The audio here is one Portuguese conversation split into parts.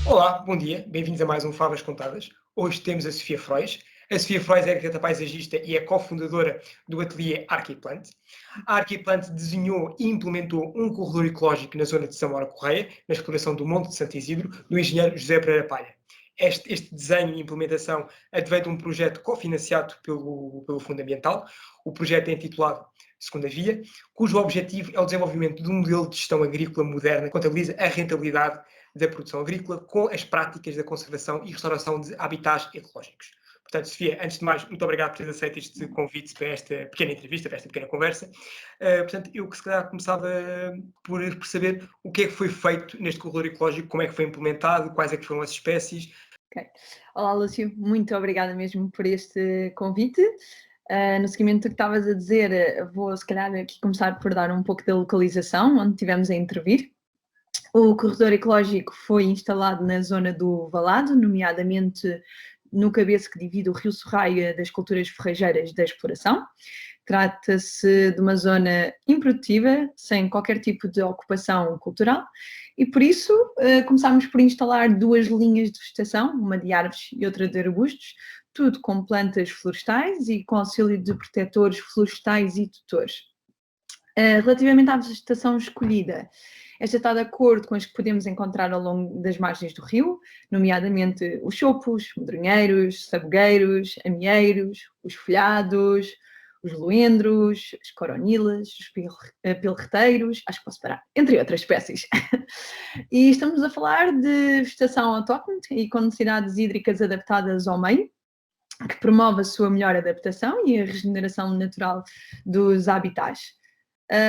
Olá, bom dia, bem-vindos a mais um Favas Contadas. Hoje temos a Sofia Frois. A Sofia Frois é arquiteta paisagista e é cofundadora do ateliê Arquiplant. A Arquiplant desenhou e implementou um corredor ecológico na zona de Samora Correia, na exploração do Monte de Santo Isidro, do engenheiro José Pereira Palha. Este desenho e implementação advém de um projeto cofinanciado pelo Fundo Ambiental. O projeto é intitulado Segunda Via, cujo objetivo é o desenvolvimento de um modelo de gestão agrícola moderna que contabiliza a rentabilidade da produção agrícola com as práticas da conservação e restauração de habitats ecológicos. Portanto, Sofia, antes de mais, muito obrigado por teres aceito este convite para esta pequena entrevista, para esta pequena conversa. Portanto, eu que se calhar começava por saber o que é que foi feito neste corredor ecológico, como é que foi implementado, quais é que foram as espécies. Okay. Olá, Lúcio, muito obrigada mesmo por este convite. No seguimento do que estavas a dizer, vou se calhar aqui começar por dar um pouco da localização, onde estivemos a intervir. O corredor ecológico foi instalado na zona do Valado, nomeadamente no cabeço que divide o Rio Sorraia das culturas forrageiras da exploração. Trata-se de uma zona improdutiva, sem qualquer tipo de ocupação cultural, e por isso começámos por instalar duas linhas de vegetação, uma de árvores e outra de arbustos, tudo com plantas florestais e com auxílio de protetores florestais e tutores. Relativamente à vegetação escolhida, esta está de acordo com as que podemos encontrar ao longo das margens do rio, nomeadamente os chopos, medronheiros, sabugueiros, amieiros, os folhados, os loendros, as coronilas, os pilreteiros, acho que posso parar, entre outras espécies. E estamos a falar de vegetação autóctone e com necessidades hídricas adaptadas ao meio, que promove a sua melhor adaptação e a regeneração natural dos habitats.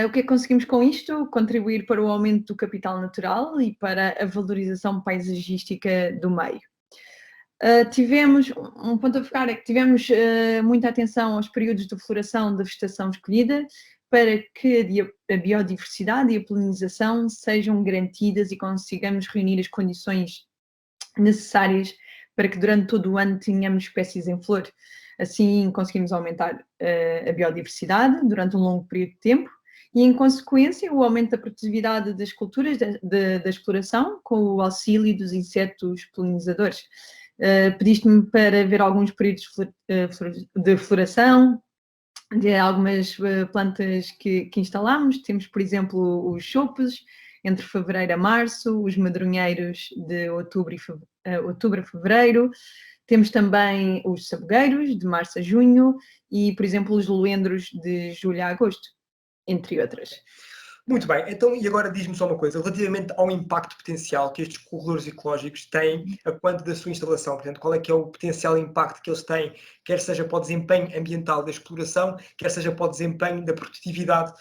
O que é que conseguimos com isto? Contribuir para o aumento do capital natural e para a valorização paisagística do meio. Tivemos, um ponto a focar é que tivemos muita atenção aos períodos de floração da vegetação escolhida para que a biodiversidade e a polinização sejam garantidas e consigamos reunir as condições necessárias para que durante todo o ano tenhamos espécies em flor. Assim conseguimos aumentar a biodiversidade durante um longo período de tempo e, em consequência, o aumento da produtividade das culturas da exploração com o auxílio dos insetos polinizadores. Pediste-me para ver alguns períodos de floração de algumas plantas que instalámos. Temos, por exemplo, os chopos, entre fevereiro a março, os madronheiros de outubro a fevereiro. Temos também os sabugueiros, de março a junho, e, por exemplo, os loendros, de julho a agosto, entre outras. Muito bem, então e agora diz-me só uma coisa, relativamente ao impacto potencial que estes corredores ecológicos têm a quanto da sua instalação, portanto, qual é que é o potencial impacto que eles têm, quer seja para o desempenho ambiental da exploração, quer seja para o desempenho da produtividade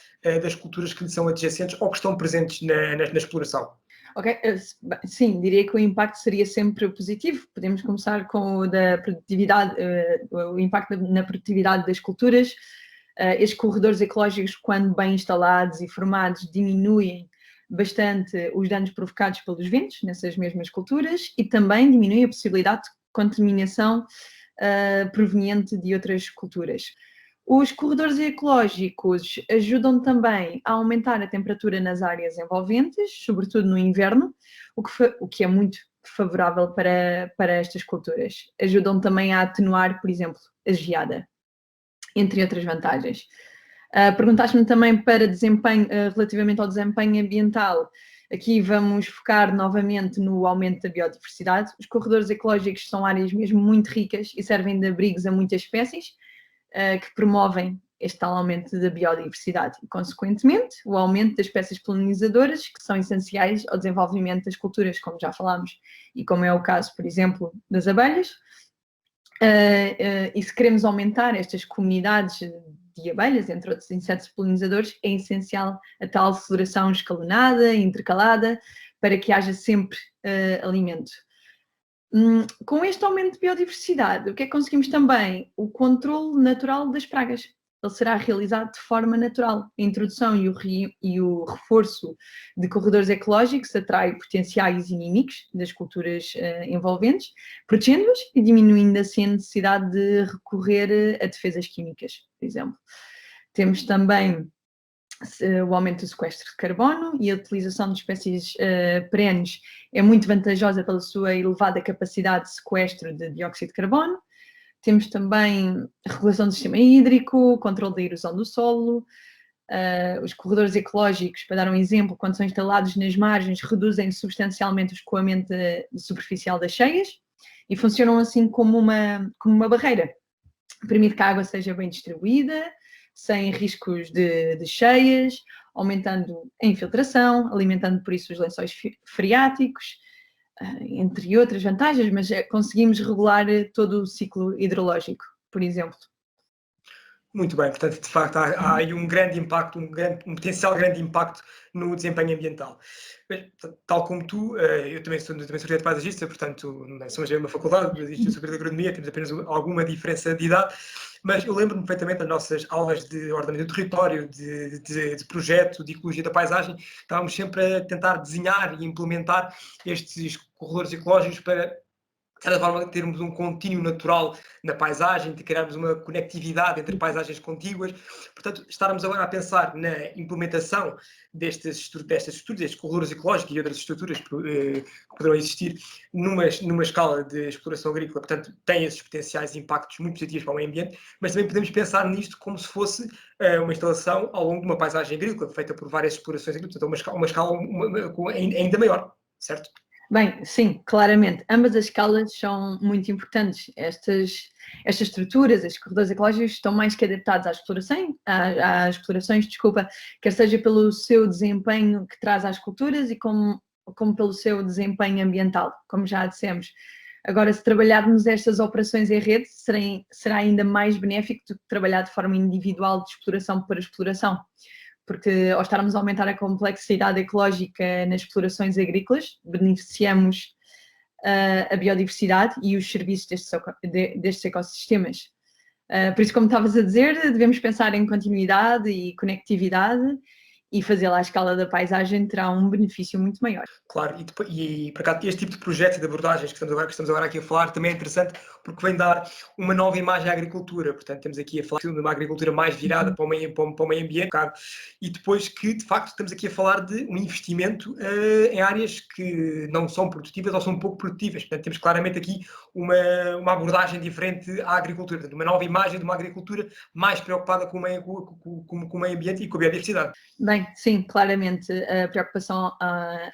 das culturas que lhe são adjacentes ou que estão presentes na exploração? Ok, sim, diria que o impacto seria sempre positivo. Podemos começar com o da produtividade, o impacto na produtividade das culturas. Estes corredores ecológicos, quando bem instalados e formados, diminuem bastante os danos provocados pelos ventos nessas mesmas culturas e também diminuem a possibilidade de contaminação proveniente de outras culturas. Os corredores ecológicos ajudam também a aumentar a temperatura nas áreas envolventes, sobretudo no inverno, o que é muito favorável para estas culturas. Ajudam também a atenuar, por exemplo, a geada, entre outras vantagens. Perguntaste-me também para desempenho, relativamente ao desempenho ambiental. Aqui vamos focar novamente no aumento da biodiversidade. Os corredores ecológicos são áreas mesmo muito ricas e servem de abrigos a muitas espécies, que promovem este tal aumento da biodiversidade e, consequentemente, o aumento das espécies polinizadoras, que são essenciais ao desenvolvimento das culturas, como já falámos, e como é o caso, por exemplo, das abelhas. E se queremos aumentar estas comunidades de abelhas, entre outros insetos polinizadores, é essencial a tal floração escalonada, intercalada, para que haja sempre alimento. Com este aumento de biodiversidade, o que é que conseguimos também? O controle natural das pragas. Ele será realizado de forma natural. A introdução e o reforço de corredores ecológicos atrai potenciais inimigos das culturas envolventes, protegendo-as e diminuindo assim a necessidade de recorrer a defesas químicas, por exemplo. Temos também o aumento do sequestro de carbono e a utilização de espécies perenes é muito vantajosa pela sua elevada capacidade de sequestro de dióxido de carbono. Temos também a regulação do sistema hídrico, controle da erosão do solo. Os corredores ecológicos, para dar um exemplo, quando são instalados nas margens, reduzem substancialmente o escoamento superficial das cheias e funcionam assim como uma barreira. Permite que a água seja bem distribuída, sem riscos de cheias, aumentando a infiltração, alimentando por isso os lençóis freáticos, entre outras vantagens, mas conseguimos regular todo o ciclo hidrológico, por exemplo. Muito bem, portanto, de facto, há aí um grande impacto, um potencial grande impacto no desempenho ambiental. Mas, tal como tu, eu também sou arquiteto paisagista, portanto, somos a mesma faculdade, mas isto é sobre agronomia, temos apenas alguma diferença de idade, mas eu lembro-me perfeitamente das nossas aulas de ordenamento do território, de projeto, de ecologia da paisagem, estávamos sempre a tentar desenhar e implementar estes corredores ecológicos para, de certa forma, termos um contínuo natural na paisagem, de criarmos uma conectividade entre paisagens contíguas. Portanto, estarmos agora a pensar na implementação destas estruturas, destes corredores ecológicos e outras estruturas que poderão existir numa escala de exploração agrícola, portanto, tem esses potenciais impactos muito positivos para o meio ambiente, mas também podemos pensar nisto como se fosse uma instalação ao longo de uma paisagem agrícola, feita por várias explorações agrícolas, portanto, uma escala ainda maior, certo? Bem, sim, claramente. Ambas as escalas são muito importantes. Estas estruturas, estes corredores ecológicos, estão mais que adaptados às explorações, quer seja pelo seu desempenho que traz às culturas e como pelo seu desempenho ambiental, como já dissemos. Agora, se trabalharmos estas operações em rede, será ainda mais benéfico do que trabalhar de forma individual de exploração para exploração, porque ao estarmos a aumentar a complexidade ecológica nas explorações agrícolas, beneficiamos a biodiversidade e os serviços destes ecossistemas. Por isso, como estavas a dizer, devemos pensar em continuidade e conectividade e fazê-la à escala da paisagem terá um benefício muito maior. Claro, e por acaso, este tipo de projetos e de abordagens que estamos agora aqui a falar também é interessante porque vem dar uma nova imagem à agricultura. Portanto, temos aqui a falar de uma agricultura mais virada para o meio ambiente, e depois que, de facto, estamos aqui a falar de um investimento em áreas que não são produtivas ou são pouco produtivas. Portanto, temos claramente aqui uma abordagem diferente à agricultura, portanto, uma nova imagem de uma agricultura mais preocupada com o meio ambiente e com a biodiversidade. Bem, sim, claramente a preocupação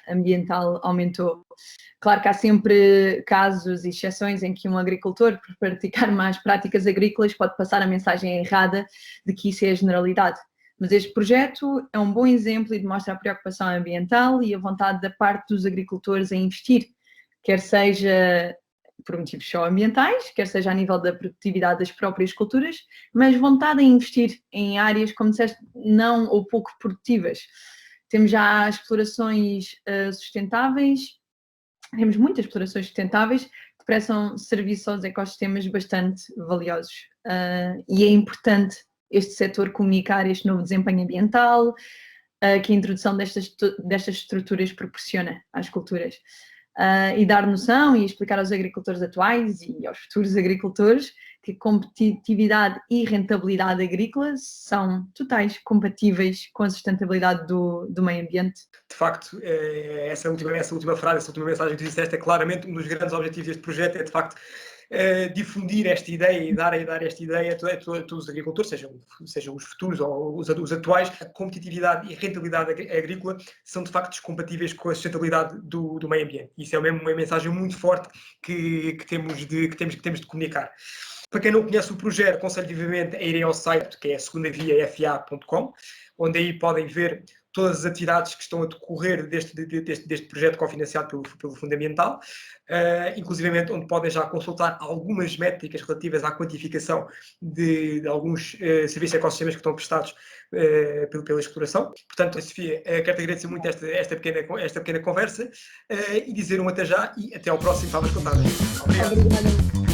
ambiental aumentou. Claro que há sempre casos e exceções em que um agricultor, por praticar más práticas agrícolas, pode passar a mensagem errada de que isso é a generalidade. Mas este projeto é um bom exemplo e demonstra a preocupação ambiental e a vontade da parte dos agricultores em investir, quer seja por motivos só ambientais, quer seja a nível da produtividade das próprias culturas, mas vontade em investir em áreas, como disseste, não ou pouco produtivas. Temos já explorações sustentáveis, temos muitas explorações sustentáveis que prestam serviço aos ecossistemas bastante valiosos. E é importante este setor comunicar este novo desempenho ambiental que a introdução destas estruturas proporciona às culturas. E dar noção e explicar aos agricultores atuais e aos futuros agricultores que competitividade e rentabilidade agrícola são totais compatíveis com a sustentabilidade do meio ambiente. De facto, essa última frase, essa última mensagem que tu disseste é claramente um dos grandes objetivos deste projeto, é de facto difundir esta ideia e dar esta ideia a todos os agricultores, sejam os futuros ou os atuais. A competitividade e rentabilidade agrícola são de facto descompatíveis com a sustentabilidade do meio ambiente. Isso é mesmo uma mensagem muito forte que temos de comunicar. Para quem não conhece o projeto, aconselho vivamente a irem ao site, que é segundaviafa.com, onde aí podem ver todas as atividades que estão a decorrer deste projeto cofinanciado pelo Fundo Ambiental, inclusivamente onde podem já consultar algumas métricas relativas à quantificação de alguns serviços ecossistemas que estão prestados pela exploração. Portanto, Sofia, quero-te agradecer muito esta pequena conversa e dizer até já e até ao próximo Favas Contadas. Obrigado. Obrigada.